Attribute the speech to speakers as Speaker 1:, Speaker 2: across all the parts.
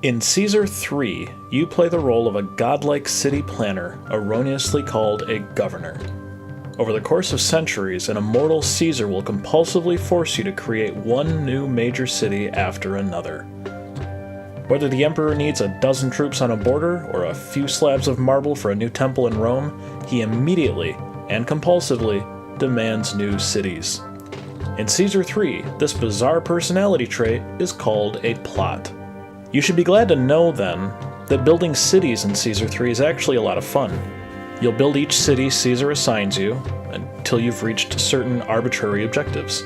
Speaker 1: In Caesar 3, you play the role of a godlike city planner, erroneously called a governor. Over the course of centuries, an immortal Caesar will compulsively force you to create one new major city after another. Whether the emperor needs a dozen troops on a border or a few slabs of marble for a new temple in Rome, he immediately and compulsively demands new cities. In Caesar 3, this bizarre personality trait is called a plot. You should be glad to know, then, that building cities in Caesar 3 is actually a lot of fun. You'll build each city Caesar assigns you until you've reached certain arbitrary objectives.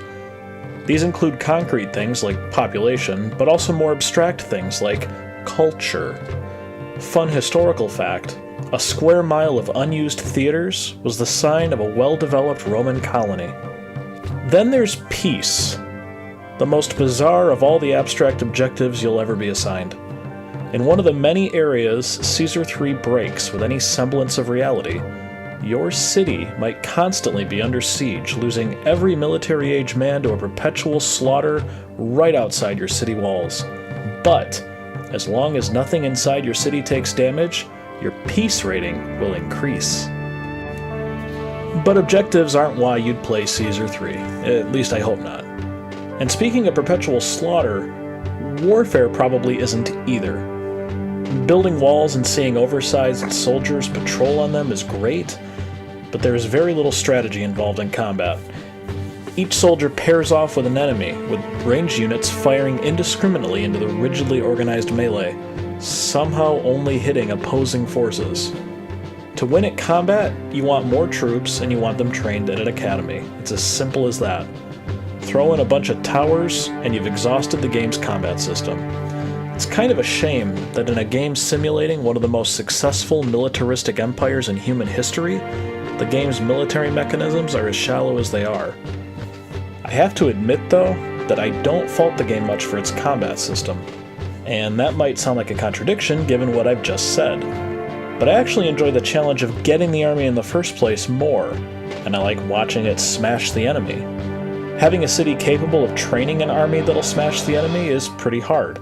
Speaker 1: These include concrete things like population, but also more abstract things like culture. Fun historical fact: a square mile of unused theaters was the sign of a well-developed Roman colony. Then there's peace, the most bizarre of all the abstract objectives you'll ever be assigned. In one of the many areas Caesar 3 breaks with any semblance of reality, your city might constantly be under siege, losing every military-age man to a perpetual slaughter right outside your city walls. But, as long as nothing inside your city takes damage, your peace rating will increase. But objectives aren't why you'd play Caesar 3, at least I hope not. And speaking of perpetual slaughter, warfare probably isn't either. Building walls and seeing oversized soldiers patrol on them is great, but there is very little strategy involved in combat. Each soldier pairs off with an enemy, with ranged units firing indiscriminately into the rigidly organized melee, somehow only hitting opposing forces. To win at combat, you want more troops and you want them trained at an academy. It's as simple as that. Throw in a bunch of towers, and you've exhausted the game's combat system. It's kind of a shame that in a game simulating one of the most successful militaristic empires in human history, the game's military mechanisms are as shallow as they are. I have to admit, though, that I don't fault the game much for its combat system, and that might sound like a contradiction given what I've just said. But I actually enjoy the challenge of getting the army in the first place more, and I like watching it smash the enemy. Having a city capable of training an army that'll smash the enemy is pretty hard.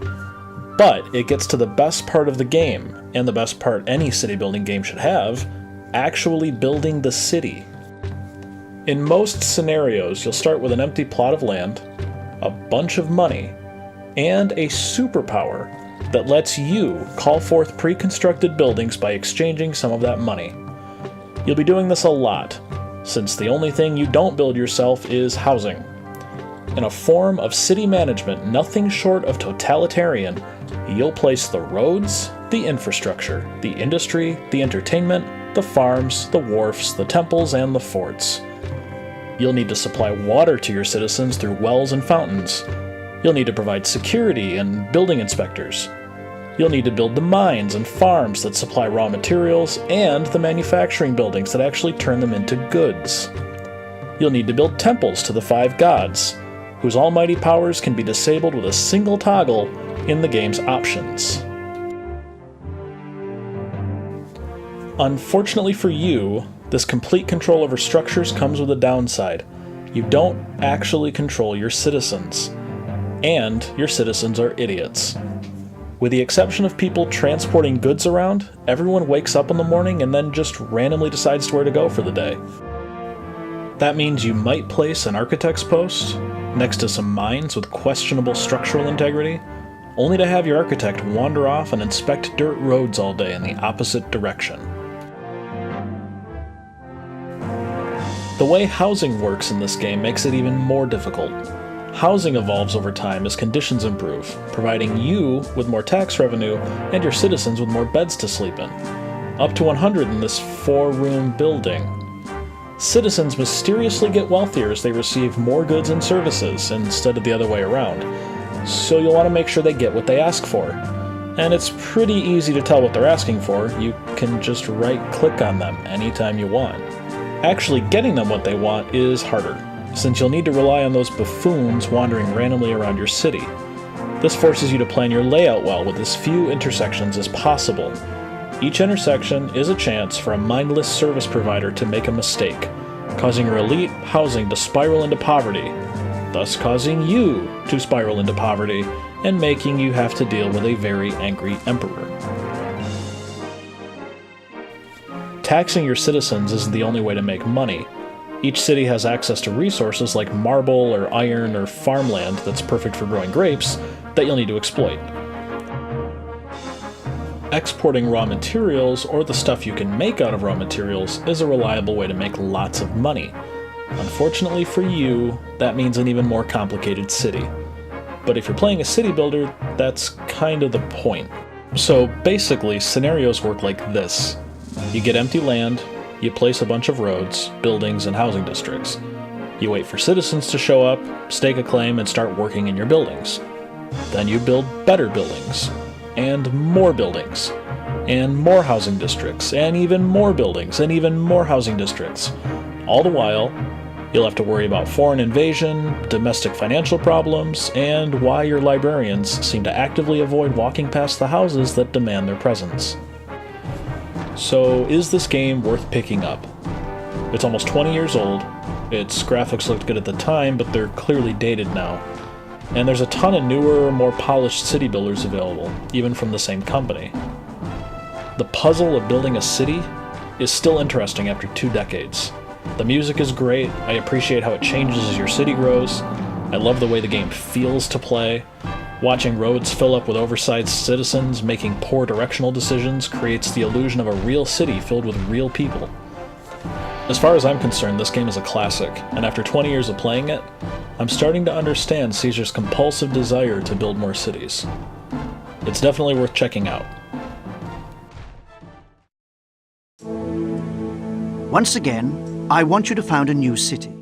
Speaker 1: But it gets to the best part of the game, and the best part any city building game should have, actually building the city. In most scenarios, you'll start with an empty plot of land, a bunch of money, and a superpower that lets you call forth pre-constructed buildings by exchanging some of that money. You'll be doing this a lot, since the only thing you don't build yourself is housing. In a form of city management nothing short of totalitarian, you'll place the roads, the infrastructure, the industry, the entertainment, the farms, the wharfs, the temples, and the forts. You'll need to supply water to your citizens through wells and fountains. You'll need to provide security and building inspectors. You'll need to build the mines and farms that supply raw materials and the manufacturing buildings that actually turn them into goods. You'll need to build temples to the 5 gods, whose almighty powers can be disabled with a single toggle in the game's options. Unfortunately for you, this complete control over structures comes with a downside. You don't actually control your citizens, and your citizens are idiots. With the exception of people transporting goods around, everyone wakes up in the morning and then just randomly decides where to go for the day. That means you might place an architect's post next to some mines with questionable structural integrity, only to have your architect wander off and inspect dirt roads all day in the opposite direction. The way housing works in this game makes it even more difficult. Housing evolves over time as conditions improve, providing you with more tax revenue and your citizens with more beds to sleep in. Up to 100 in this 4-room building. Citizens mysteriously get wealthier as they receive more goods and services instead of the other way around, so you'll want to make sure they get what they ask for. And it's pretty easy to tell what they're asking for. You can just right-click on them anytime you want. Actually getting them what they want is harder, since you'll need to rely on those buffoons wandering randomly around your city. This forces you to plan your layout well with as few intersections as possible. Each intersection is a chance for a mindless service provider to make a mistake, causing your elite housing to spiral into poverty, thus causing you to spiral into poverty and making you have to deal with a very angry emperor. Taxing your citizens isn't the only way to make money. Each city has access to resources like marble or iron or farmland that's perfect for growing grapes that you'll need to exploit. Exporting raw materials, or the stuff you can make out of raw materials, is a reliable way to make lots of money. Unfortunately for you, that means an even more complicated city. But if you're playing a city builder, that's kind of the point. So basically, scenarios work like this. You get empty land, you place a bunch of roads, buildings, and housing districts. You wait for citizens to show up, stake a claim, and start working in your buildings. Then you build better buildings, and more buildings, and more housing districts, and even more buildings, and even more housing districts. All the while, you'll have to worry about foreign invasion, domestic financial problems, and why your librarians seem to actively avoid walking past the houses that demand their presence. So, is this game worth picking up? It's almost 20 years old, its graphics looked good at the time, but they're clearly dated now. And there's a ton of newer, more polished city builders available, even from the same company. The puzzle of building a city is still interesting after 2 decades. The music is great, I appreciate how it changes as your city grows, I love the way the game feels to play. Watching roads fill up with oversized citizens making poor directional decisions creates the illusion of a real city filled with real people. As far as I'm concerned, this game is a classic, and after 20 years of playing it, I'm starting to understand Caesar's compulsive desire to build more cities. It's definitely worth checking out.
Speaker 2: Once again, I want you to found a new city.